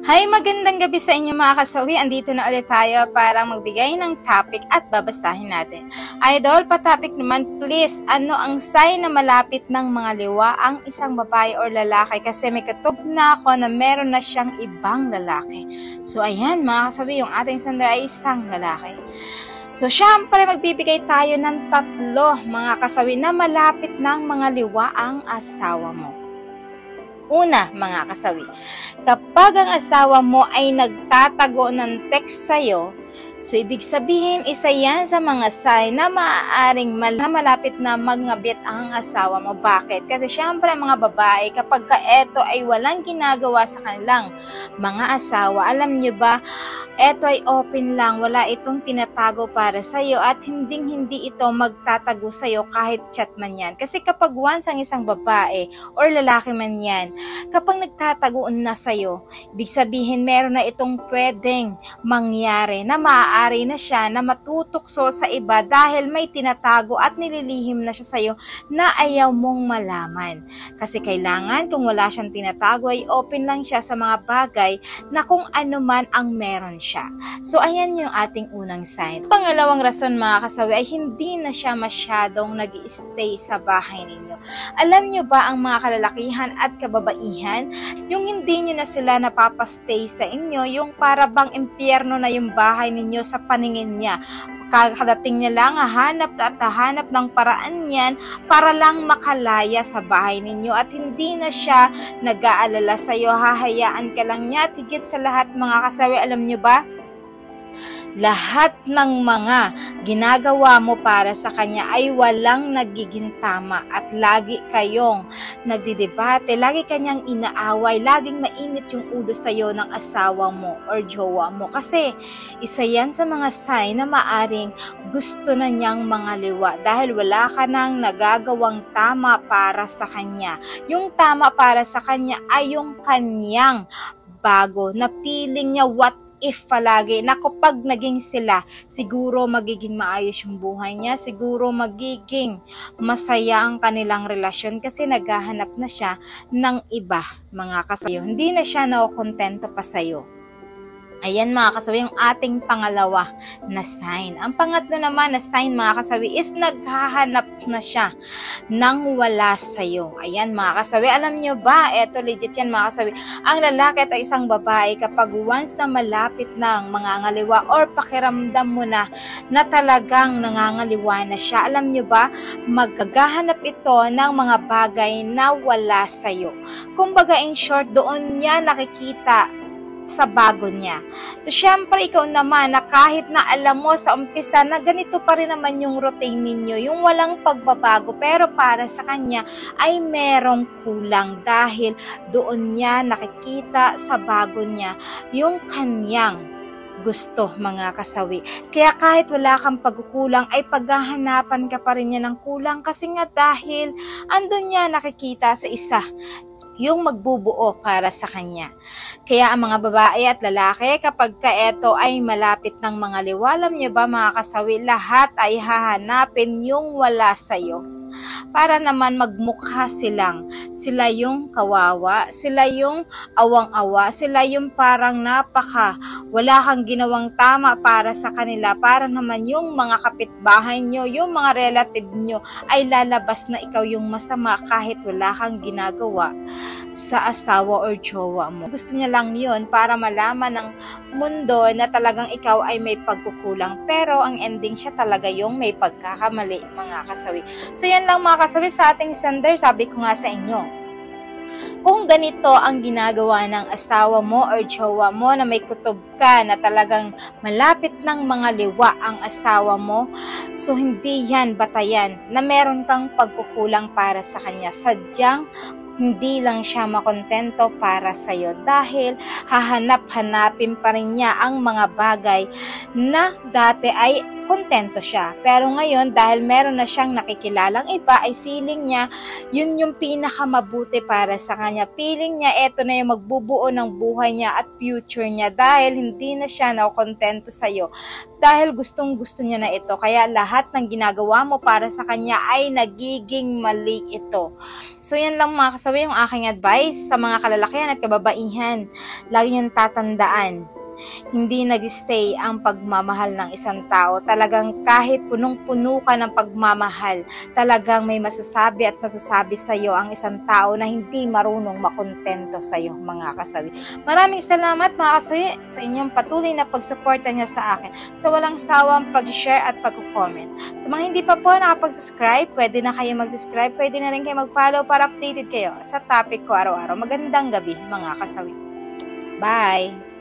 Hi, magandang gabi sa inyo mga kasawi. Andito na ulit tayo para magbigay ng topic at babasahin natin. Idol, pa-topic naman please, ano ang sign na malapit ng mga liwa ang isang babae or lalaki? Kasi may katog na ako na meron na siyang ibang lalaki. So ayan mga kasawi, yung ating sender ay isang lalaki. So syempre magbibigay tayo ng tatlo mga kasawi na malapit ng mga liwa ang asawa mo. Una, mga kasawi, kapag ang asawa mo ay nagtatago ng text sa'yo, so ibig sabihin, isa yan sa mga sign na maaaring malapit na magngabit ang asawa mo. Bakit? Kasi syempre mga babae, kapag eto ay walang ginagawa sa kanilang mga asawa, alam nyo ba, eto ay open lang, wala itong tinatago para sa'yo at hindi ito magtatago sa'yo kahit chat man yan. Kasi kapag once ang isang babae or lalaki man yan, kapag nagtatagoon na sa'yo, ibig sabihin meron na itong pwedeng mangyari na maaari na siya na matutukso sa iba dahil may tinatago at nililihim na siya sa'yo na ayaw mong malaman. Kasi kailangan kung wala siyang tinatago ay open lang siya sa mga bagay na kung ano man ang meron siya. So, ayan yung ating unang sign. Pangalawang rason mga kasawi ay hindi na siya masyadong nag-i-stay sa bahay ninyo. Alam nyo ba ang mga kalalakihan at kababaihan, yung hindi nyo na sila napapastay sa inyo, yung para bang impyerno na yung bahay ninyo sa paningin niya. Kakadating niya lang, hahanap ng paraan yan para lang makalaya sa bahay ninyo at hindi na siya nag-aalala sa iyo, hahayaan ka lang niya at higit sa lahat mga kasawi, alam nyo ba? Lahat ng mga ginagawa mo para sa kanya ay walang nagiging tama at lagi kayong nagdidebate, lagi kanyang inaaway, laging mainit yung ulo sa'yo ng asawa mo or jowa mo. Kasi isa yan sa mga sign na maaring gusto na niyang mga liwa dahil wala ka nang nagagawang tama para sa kanya. Yung tama para sa kanya ay yung kanyang bago na feeling niya what if palagi na kapag naging sila, siguro magiging maayos yung buhay niya, siguro magiging masaya ang kanilang relasyon kasi naghahanap na siya ng iba mga kasayo. Hindi na siya nakokontento pa sa'yo. Ayan mga kasawi, yung ating pangalawa na sign. Ang pangatlo naman na sign mga kasawi is naghahanap na siya nang wala sa'yo. Ayan mga kasawi, alam nyo ba, eto legit yan mga kasawi, ang lalaki at isang babae kapag once na malapit ng mangangaliwa or pakiramdam mo na talagang nangangaliwa na siya, alam nyo ba, maghahanap ito ng mga bagay na wala sa'yo. Kumbaga in short, doon niya nakikita sa bago niya. So, syempre, ikaw naman na kahit na alam mo sa umpisa na ganito pa rin naman yung routine ninyo, yung walang pagbabago, pero para sa kanya ay merong kulang dahil doon niya nakikita sa bago niya yung kanyang gusto mga kasawi. Kaya kahit wala kang pagkukulang ay paghahanapan ka pa rin niya ng kulang kasi nga dahil andun niya nakikita sa isa yung magbubuo para sa kanya. Kaya ang mga babae at lalaki, kapag eto ay malapit ng mga liwa, alam niyo ba mga kasawi, lahat ay hahanapin yung wala sa'yo. Para naman magmukha sila yung kawawa, sila yung awang-awa, sila yung parang wala kang ginawang tama para sa kanila, para naman yung mga kapitbahay nyo, yung mga relative nyo ay lalabas na ikaw yung masama kahit wala kang ginagawa sa asawa or jowa mo. Gusto niya lang yun para malaman ng mundo na talagang ikaw ay may pagkukulang, pero ang ending siya talaga yung may pagkakamali mga kasawi. So yan lang mga kasawi sa ating sender, sabi ko nga sa inyo, kung ganito ang ginagawa ng asawa mo or jowa mo na may kutob ka na talagang malapit ng mga liwa ang asawa mo, so hindi yan batayan na meron kang pagkukulang para sa kanya. Sadyang hindi lang siya makontento para sa'yo dahil hahanap-hanapin pa rin niya ang mga bagay na dati ay kontento siya. Pero ngayon, dahil meron na siyang nakikilalang iba, ay feeling niya, yun yung pinakamabuti para sa kanya. Feeling niya, eto na yung magbubuo ng buhay niya at future niya dahil hindi na siya nakontento sa'yo. dahil gustong-gusto niya na ito. Kaya lahat ng ginagawa mo para sa kanya ay nagiging mali ito. So yan lang mga kasawi yung aking advice sa mga kalalakihan at kababaihan. Lagi niyong tatandaan, hindi nag-stay ang pagmamahal ng isang tao. Talagang kahit punong-puno ka ng pagmamahal, talagang may masasabi at masasabi sa iyo ang isang tao na hindi marunong makontento sa iyo, mga kasawi. Maraming salamat mga kasawi sa inyong patuloy na pagsuporta niya sa akin, sa walang sawang pag-share at pag-comment. Sa mga hindi pa po nakapag-subscribe, pwede na kayo mag-subscribe, pwede na rin kayo mag-follow para updated kayo sa topic ko araw-araw. Magandang gabi mga kasawi. Bye!